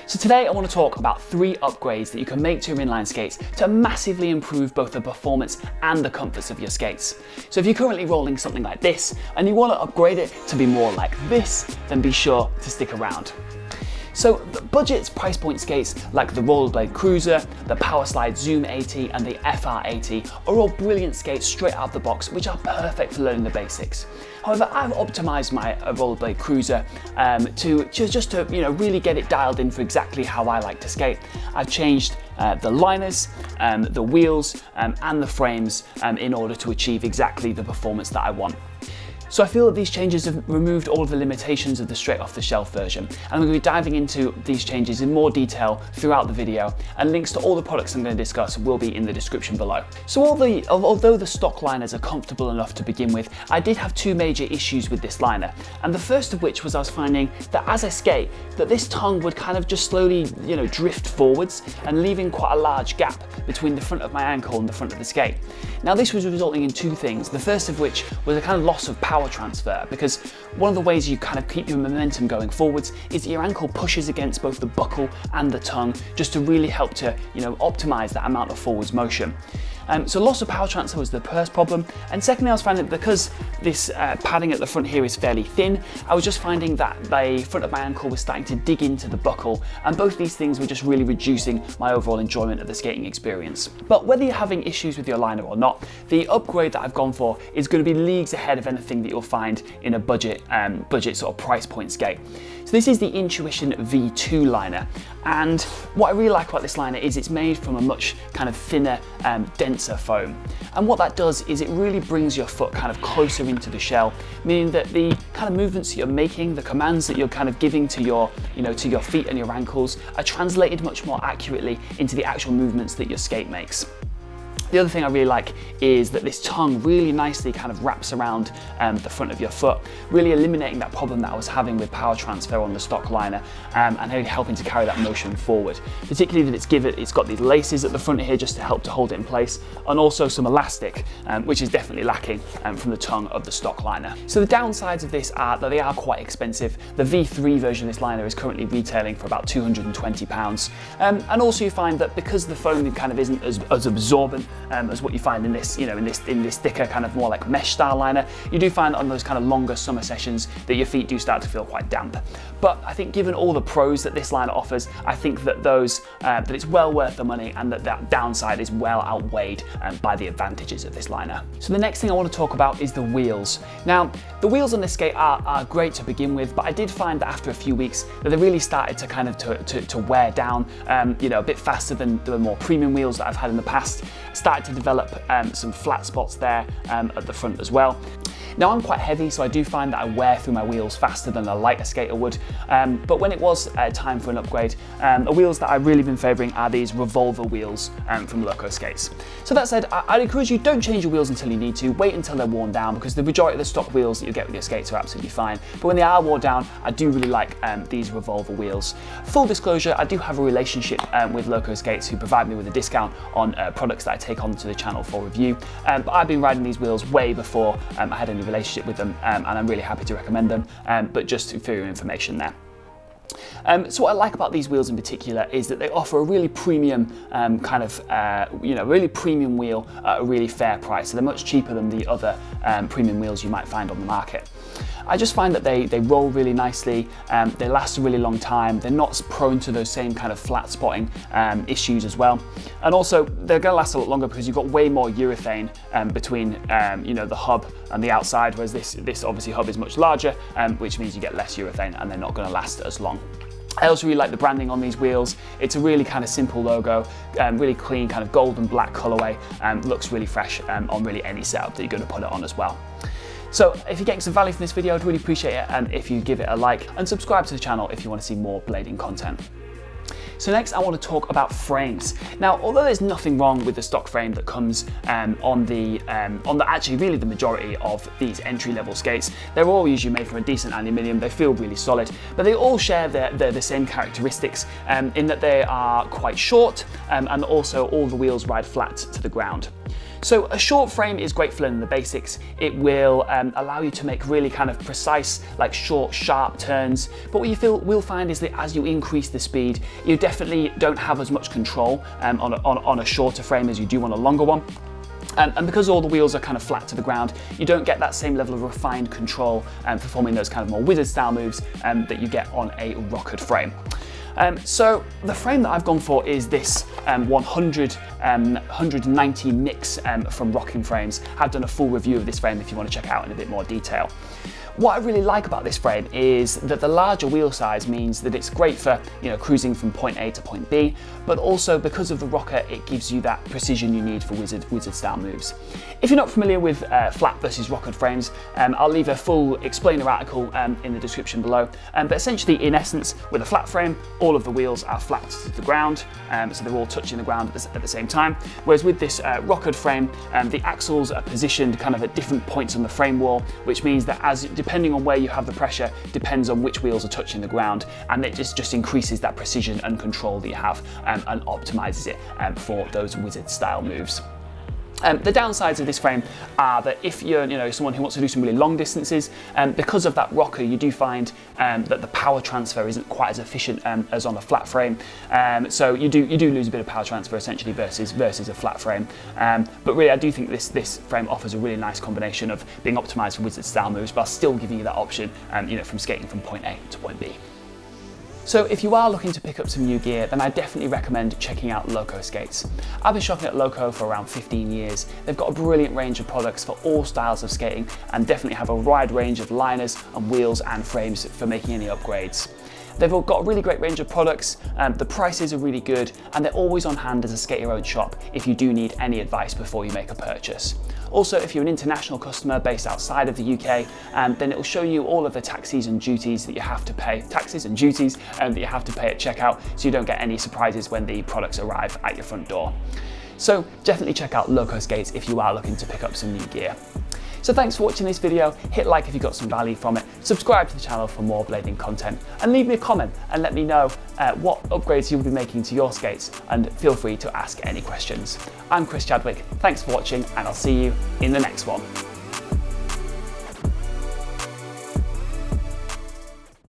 So today I want to talk about 3 upgrades that you can make to your inline skates to massively improve both the performance and the comforts of your skates. So if you're currently rolling something like this and you want to upgrade it to be more like this, then be sure to stick around. So the budget price point skates like the Rollerblade Cruiser, the Powerslide Zoom 80 and the FR 80 are all brilliant skates straight out of the box, which are perfect for learning the basics. However, I've optimized my Rollerblade Cruiser to really get it dialed in for exactly how I like to skate. I've changed the liners, the wheels and the frames in order to achieve exactly the performance that I want. So I feel that these changes have removed all of the limitations of the straight off the shelf version, and I'm going to be diving into these changes in more detail throughout the video, and links to all the products I'm going to discuss will be in the description below. So although the stock liners are comfortable enough to begin with, I did have 2 major issues with this liner, and the first of which was I was finding that as I skate, that this tongue would kind of just slowly drift forwards and leaving quite a large gap between the front of my ankle and the front of the skate. Now this was resulting in 2 things, the first of which was a kind of loss of power transfer, because one of the ways you kind of keep your momentum going forwards is that your ankle pushes against both the buckle and the tongue just to really help to optimize that amount of forwards motion. So loss of power transfer was the first problem, and secondly I was finding that because this padding at the front here is fairly thin, I was just finding that the front of my ankle was starting to dig into the buckle, and both these things were just really reducing my overall enjoyment of the skating experience. But whether you're having issues with your liner or not, the upgrade that I've gone for is going to be leagues ahead of anything that you'll find in a budget sort of price point skate. So this is the Intuition V2 liner, and what I really like about this liner is it's made from a much kind of thinner, denser foam. And what that does is it really brings your foot kind of closer into the shell, meaning that the kind of movements that you're making, the commands that you're kind of giving to your, to your feet and your ankles are translated much more accurately into the actual movements that your skate makes. The other thing I really like is that this tongue really nicely kind of wraps around the front of your foot, really eliminating that problem that I was having with power transfer on the stock liner, and really helping to carry that motion forward. Particularly that it's got these laces at the front here just to help to hold it in place, and also some elastic, which is definitely lacking from the tongue of the stock liner. So the downsides of this are that they are quite expensive. The V3 version of this liner is currently retailing for about £220, and also you find that because the foam kind of isn't as absorbent as what you find in this, in this thicker kind of more like mesh style liner, you do find on those kind of longer summer sessions that your feet do start to feel quite damp. But I think given all the pros that this liner offers, I think that that it's well worth the money, and that downside is well outweighed by the advantages of this liner. So the next thing I want to talk about is the wheels. Now the wheels on this skate are great to begin with, but I did find that after a few weeks that they really started to kind of to wear down, a bit faster than the more premium wheels that I've had in the past. Started to develop some flat spots there at the front as well. Now I'm quite heavy, so I do find that I wear through my wheels faster than a lighter skater would, but when it was time for an upgrade, the wheels that I've really been favouring are these revolver wheels from Loco Skates. So that said, I'd encourage you, don't change your wheels until you need to, wait until they're worn down, because the majority of the stock wheels that you get with your skates are absolutely fine, but when they are worn down, I do really like these revolver wheels. Full disclosure, I do have a relationship with Loco Skates, who provide me with a discount on products that I take onto the channel for review, but I've been riding these wheels way before I had any relationship with them, and I'm really happy to recommend them, but just for your information there. So what I like about these wheels in particular is that they offer a really premium really premium wheel at a really fair price. So they're much cheaper than the other premium wheels you might find on the market. I just find that they roll really nicely, they last a really long time, they're not prone to those same kind of flat spotting issues as well. And also they're going to last a lot longer because you've got way more urethane between the hub and the outside, whereas this obviously hub is much larger, which means you get less urethane and they're not going to last as long. I also really like the branding on these wheels. It's a really kind of simple logo, really clean kind of gold and black colorway, looks really fresh on really any setup that you're going to put it on as well. So if you're getting some value from this video, I'd really appreciate it, and if you give it a like and subscribe to the channel if you want to see more blading content. So next I want to talk about frames. Now, although there's nothing wrong with the stock frame that comes on the actually really the majority of these entry-level skates, they're all usually made from a decent aluminium. They feel really solid, but they all share the same characteristics in that they are quite short and also all the wheels ride flat to the ground. So a short frame is great for learning the basics. It will allow you to make really kind of precise, like short, sharp turns. But what you will find is that as you increase the speed, you definitely don't have as much control on a shorter frame as you do on a longer one. And because all the wheels are kind of flat to the ground, you don't get that same level of refined control performing those kind of more wizard style moves that you get on a rockered frame. So the frame that I've gone for is this 190 mix from Rocking Frames. I've done a full review of this frame if you want to check it out in a bit more detail. What I really like about this frame is that the larger wheel size means that it's great for, you know, cruising from point A to point B, but also because of the rocker, it gives you that precision you need for wizard style moves. If you're not familiar with flat versus rockered frames, I'll leave a full explainer article in the description below. But essentially, in essence, with a flat frame, all of the wheels are flat to the ground, so they're all touching the ground at the same time. Whereas with this rockered frame, the axles are positioned kind of at different points on the frame wall, which means that depending on where you have the pressure, depends on which wheels are touching the ground, and it just increases that precision and control that you have and optimizes it for those wizard style moves. The downsides of this frame are that if you're someone who wants to do some really long distances, because of that rocker, you do find that the power transfer isn't quite as efficient as on a flat frame. So you do lose a bit of power transfer essentially versus a flat frame. But really, I do think this frame offers a really nice combination of being optimized for wizard style moves, while still giving you that option, from skating from point A to point B. So if you are looking to pick up some new gear, then I definitely recommend checking out Loco Skates. I've been shopping at Loco for around 15 years. They've got a brilliant range of products for all styles of skating and definitely have a wide range of liners and wheels and frames for making any upgrades. They've all got a really great range of products, the prices are really good, and they're always on hand as a skate your own shop if you do need any advice before you make a purchase. Also, if you're an international customer based outside of the UK, then it will show you all of the taxes and duties that you have to pay, that you have to pay at checkout, so you don't get any surprises when the products arrive at your front door. So definitely check out Loco Skates if you are looking to pick up some new gear. So thanks for watching this video, hit like if you got some value from it, subscribe to the channel for more blading content, and leave me a comment and let me know what upgrades you'll be making to your skates, and feel free to ask any questions. I'm Chris Chadwick, thanks for watching, and I'll see you in the next one.